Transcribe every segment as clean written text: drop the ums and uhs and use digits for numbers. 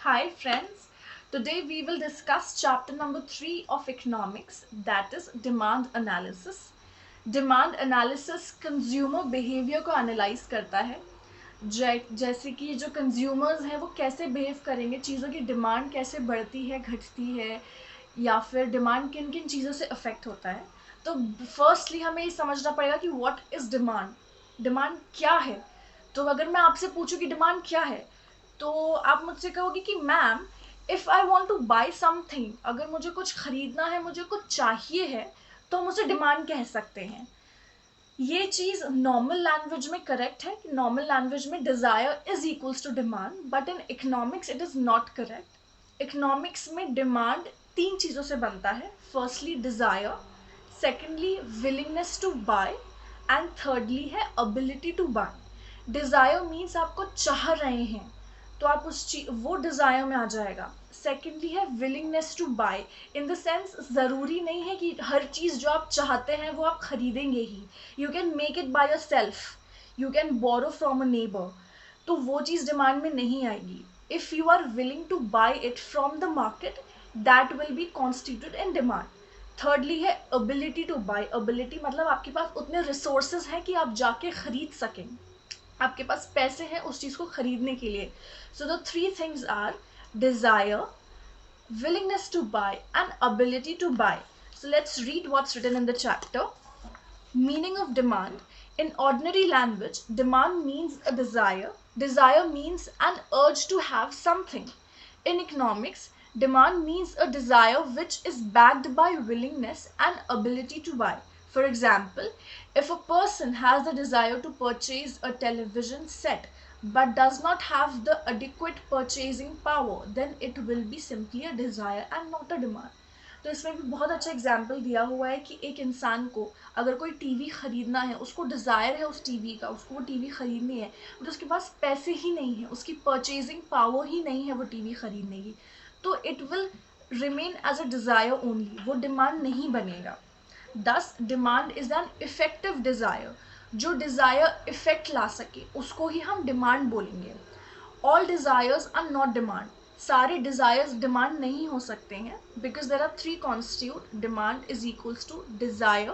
Hi friends, today we will discuss chapter number 3 of economics, that is demand analysis. Demand analysis consumer behavior को analyze करता है, जैसे कि जो consumers हैं वो कैसे behave करेंगे, चीज़ों की demand कैसे बढ़ती है घटती है या फिर demand किन किन चीज़ों से affect होता है. तो firstly हमें ये समझना पड़ेगा कि what is demand, demand क्या है. तो अगर मैं आपसे पूछूं कि demand क्या है, तो आप मुझसे कहोगे कि ma'am if I want two by something, अगर मुझे कुछ खरीदना है, मुझे कुछ चाहिए है, तो हम उसे डिमांड कह सकते हैं. ये चीज़ नॉर्मल लैंग्वेज में करेक्ट है कि नॉर्मल लैंग्वेज में desire is equals to demand, but in economics it is not correct. Economics में डिमांड 3 चीज़ों से बनता है. Firstly desire, secondly willingness to buy and thirdly है ability to buy. Desire means आपको चाह रहे हैं तो आप उस चीज वो डिज़ायर में आ जाएगा. सेकेंडली है willingness to buy, in the sense ज़रूरी नहीं है कि हर चीज़ जो आप चाहते हैं वो आप खरीदेंगे ही. You can make it by yourself, you can borrow from a neighbour, तो वो चीज़ डिमांड में नहीं आएगी. If you are willing to buy it from the market, that will be constituted in demand. Thirdly है ability to buy. Ability मतलब आपके पास उतने रिसोर्सेज हैं कि आप जाके खरीद सकें, आपके पास पैसे हैं उस चीज़ को खरीदने के लिए. So the 3 things are desire, willingness to buy and ability to buy. So let's read what's written in the chapter. Meaning of demand. In ordinary language, demand means a desire. Desire means an urge to have something. In economics, demand means a desire which is backed by willingness and ability to buy. For example, if a person has the desire to purchase a television set but does not have the adequate purchasing power, then it will be simply a desire and not a demand. तो इसमें भी बहुत अच्छा example दिया हुआ है कि एक इंसान को अगर कोई टीवी खरीदना है, उसको डिज़ायर है उस टीवी का, उसको वो टीवी खरीदनी है, तो उसके पास पैसे ही नहीं है, उसकी परचेजिंग पावर ही नहीं है वो टीवी खरीदने की, तो it will remain as a desire only, वो डिमांड नहीं बनेगा. Thus demand is an effective desire. जो डिज़ायर इफेक्ट ला सके उसको ही हम डिमांड बोलेंगे. All desires are not demand. सारे डिज़ायर्स डिमांड नहीं हो सकते हैं, because there are 3 constitute. Demand is equals to desire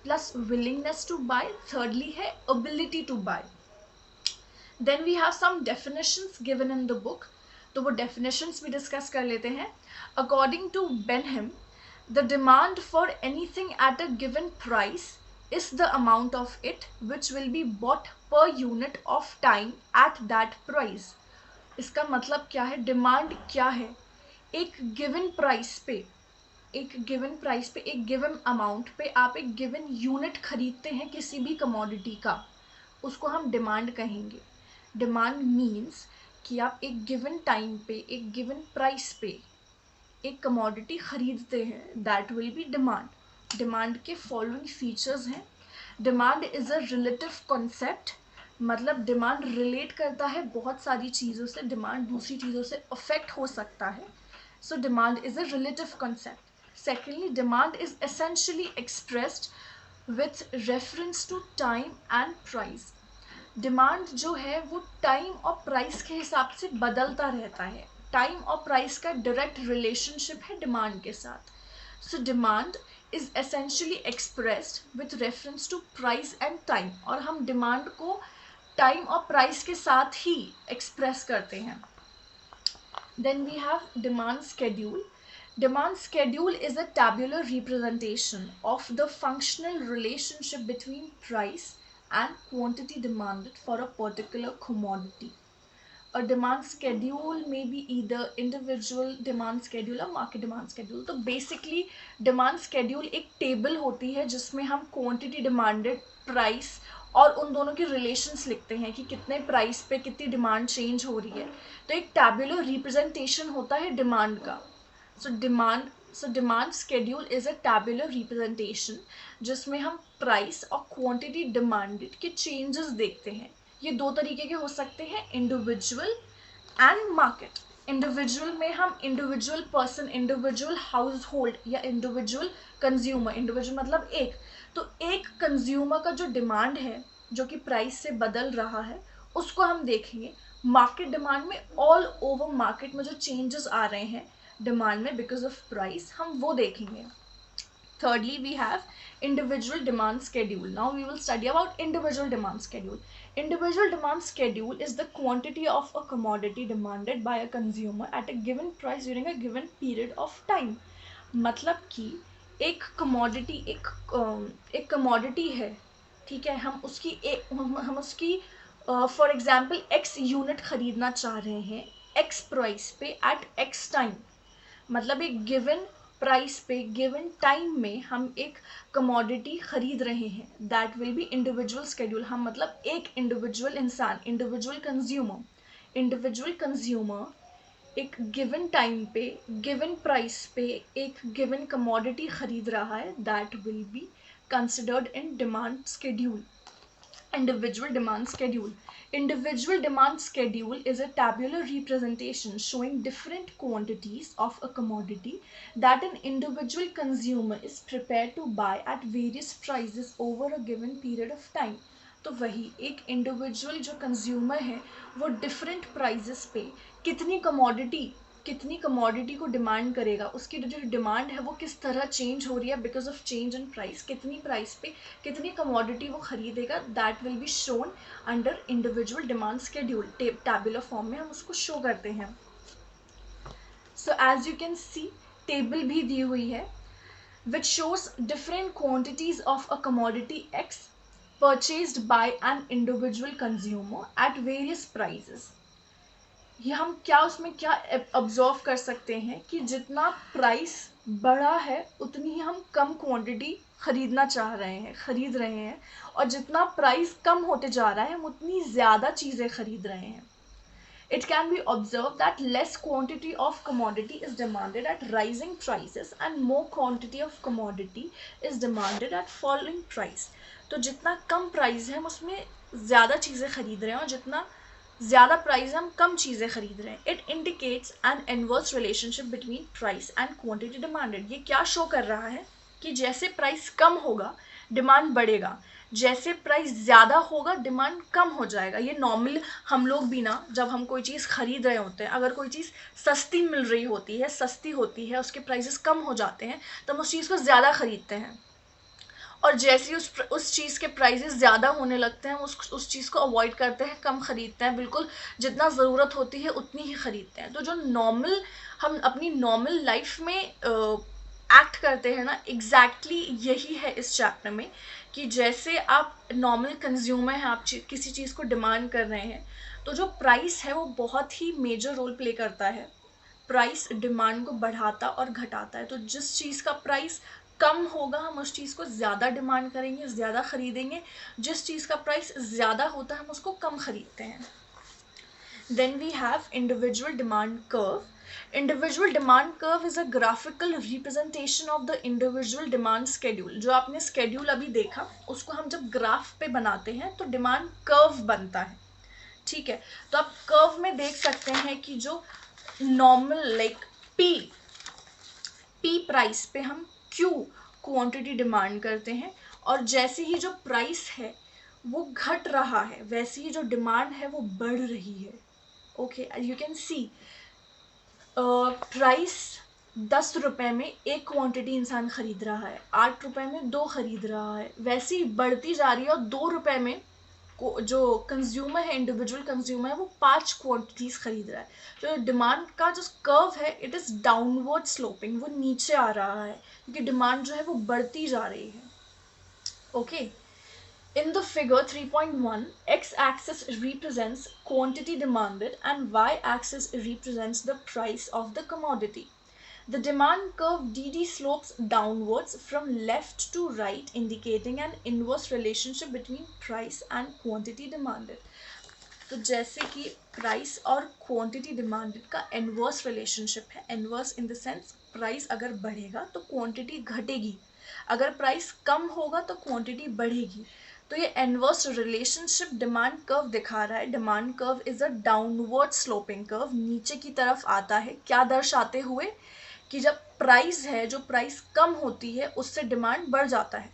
plus willingness to buy, thirdly है ability to buy. Then we have some definitions given in the book, तो वो definitions भी discuss कर लेते हैं. According to Benham, the demand for anything at a given price is the amount of it which will be bought per unit of time at that price. इसका मतलब क्या है, डिमांड क्या है. एक गिवन प्राइस पे, एक गिवन प्राइस पे, एक गिवन अमाउंट पे आप एक गिवन यूनिट खरीदते हैं किसी भी कमोडिटी का, उसको हम डिमांड कहेंगे. डिमांड मीन्स कि आप एक गिवन टाइम पे एक गिवन प्राइस पे एक कमोडिटी खरीदते हैं, that will B demand. Demand के फॉलोइंग फीचर्स हैं. Demand is a relative concept, मतलब डिमांड रिलेट करता है बहुत सारी चीज़ों से, डिमांड दूसरी चीज़ों से अफेक्ट हो सकता है. So demand is a relative concept. Secondly, demand is essentially expressed with reference to time and price. Demand जो है वो टाइम और प्राइस के हिसाब से बदलता रहता है. टाइम और प्राइस का डायरेक्ट रिलेशनशिप है डिमांड के साथ. So demand is essentially expressed with reference to price and time, और हम डिमांड को टाइम और प्राइस के साथ ही एक्सप्रेस करते हैं. Then we have demand schedule. Demand schedule is a tabular representation of the functional relationship between price and quantity demanded for a particular commodity. A demand schedule may be either individual demand schedule or market demand schedule. तो basically demand schedule एक table होती है जिसमें हम quantity demanded, price और उन दोनों के relations लिखते हैं कि कितने price पे कितनी demand change हो रही है. तो एक tabular representation होता है demand का. So demand schedule is a tabular representation जिसमें हम price और quantity demanded के changes देखते हैं. ये 2 तरीके के हो सकते हैं, इंडिविजुअल एंड मार्केट. इंडिविजुअल में हम individual person, individual house hold या इंडिविजुअल कंज्यूमर, इंडिविजुअल मतलब एक, तो एक कंज्यूमर का जो डिमांड है जो कि प्राइस से बदल रहा है उसको हम देखेंगे. मार्केट डिमांड में ऑल ओवर मार्केट में जो चेंजेस आ रहे हैं डिमांड में बिकॉज ऑफ प्राइस, हम वो देखेंगे. Thirdly, we have individual demand schedule. Now we will study about individual demand schedule. Individual demand schedule is the quantity of a commodity demanded by a consumer at a given price during a given period of time. मतलब कि एक commodity एक commodity है, ठीक है, हम उसकी for example x unit खरीदना चाह रहे हैं x प्राइस पे एट x टाइम. मतलब एक गिवन प्राइस पे गिवन टाइम में हम एक कमोडिटी खरीद रहे हैं. That will B individual schedule. हम मतलब एक इंडिविजुअल इंसान, इंडिविजुअल कंज्यूमर एक गिवन टाइम पे गिवन प्राइस पे एक गिवन कमोडिटी खरीद रहा है. That will be considered in demand schedule. Individual demand schedule. Individual demand schedule is a tabular representation showing different quantities of a commodity that an individual consumer is prepared to buy at various prices over a given period of time. तो वही एक individual जो consumer है वो different prices पे कितनी commodity को demand करेगा, उसकी जो डिमांड है वो किस तरह चेंज हो रही है because of change in price, कितनी प्राइस पे कितनी कमोडिटी वो खरीदेगा. That will be shown under individual demand schedule. Tabular form में हम उसको शो करते हैं. So as you can see table भी दी हुई है which shows different quantities of a commodity X purchased by an individual consumer at various prices. ये हम उसमें क्या ऑब्जर्व कर सकते हैं कि जितना प्राइस बड़ा है उतनी ही हम कम क्वांटिटी खरीद रहे हैं और जितना प्राइस कम होते जा रहा है हम उतनी ज़्यादा चीज़ें खरीद रहे हैं. It can be observed that less quantity of commodity is demanded at rising prices and more quantity of commodity is demanded at falling price. तो जितना कम प्राइस है हम उसमें ज़्यादा चीज़ें खरीद रहे हैं और जितना ज़्यादा प्राइस है हम कम चीज़ें खरीद रहे हैं. It indicates N inverse relationship between price and quantity demanded. ये क्या शो कर रहा है कि जैसे प्राइस कम होगा डिमांड बढ़ेगा, जैसे प्राइस ज़्यादा होगा डिमांड कम हो जाएगा. ये नॉर्मल हम लोग भी ना जब हम कोई चीज़ खरीद रहे होते हैं, अगर कोई चीज़ सस्ती मिल रही होती है, सस्ती होती है, उसके प्राइसेस कम हो जाते हैं तो हम उस चीज़ को ज़्यादा खरीदते हैं. और जैसे ही उस चीज़ के प्राइसेस ज़्यादा होने लगते हैं उस चीज़ को अवॉइड करते हैं, कम ख़रीदते हैं, बिल्कुल जितना ज़रूरत होती है उतनी ही ख़रीदते हैं. तो जो हम अपनी नॉर्मल लाइफ में एक्ट करते हैं ना, एग्जैक्टली यही है इस चैप्टर में कि जैसे आप नॉर्मल कंज्यूमर हैं, आप किसी चीज़ को डिमांड कर रहे हैं तो जो प्राइस है वो बहुत ही मेजर रोल प्ले करता है. प्राइस डिमांड को बढ़ाता और घटाता है. तो जिस चीज़ का प्राइस कम होगा हम उस चीज़ को ज़्यादा डिमांड करेंगे, ज़्यादा ख़रीदेंगे. जिस चीज़ का प्राइस ज़्यादा होता है हम उसको कम ख़रीदते हैं. Then we have individual demand curve. Individual demand curve is a graphical representation of the individual demand schedule. जो आपने स्केड्यूल अभी देखा उसको हम जब ग्राफ पे बनाते हैं तो डिमांड कर्व बनता है. ठीक है, तो आप कर्व में देख सकते हैं कि जो नॉर्मल लाइक पी प्राइस पे हम क्यू क्वांटिटी डिमांड करते हैं और जैसे ही जो प्राइस है वो घट रहा है वैसे ही जो डिमांड है वो बढ़ रही है. Okay, you can C price 10 रुपये में एक क्वांटिटी इंसान खरीद रहा है, 8 रुपये में 2 खरीद रहा है, वैसे ही बढ़ती जा रही है और 2 रुपये में जो कंज्यूमर है, इंडिविजुअल कंज्यूमर है, वो 5 क्वांटिटीज़ खरीद रहा है. जो डिमांड का जो कर्व है इट इज़ डाउनवर्ड स्लोपिंग, वो नीचे आ रहा है क्योंकि डिमांड जो है वो बढ़ती जा रही है. Okay, in the figure 3.1, x-axis represents quantity demanded and y-axis represents the price of the commodity. The demand curve DD slopes downwards from left to right, indicating an inverse relationship between price and quantity demanded. तो जैसे कि price और quantity demanded का inverse relationship है. Inverse in the sense price अगर बढ़ेगा तो quantity घटेगी, अगर प्राइस कम होगा तो क्वांटिटी बढ़ेगी. तो ये इनवर्स रिलेशनशिप डिमांड कर्व दिखा रहा है. Demand curve is a downward sloping curve, नीचे की तरफ आता है. क्या दर्शाते हुए कि जब प्राइस है, जो प्राइस कम होती है उससे डिमांड बढ़ जाता है.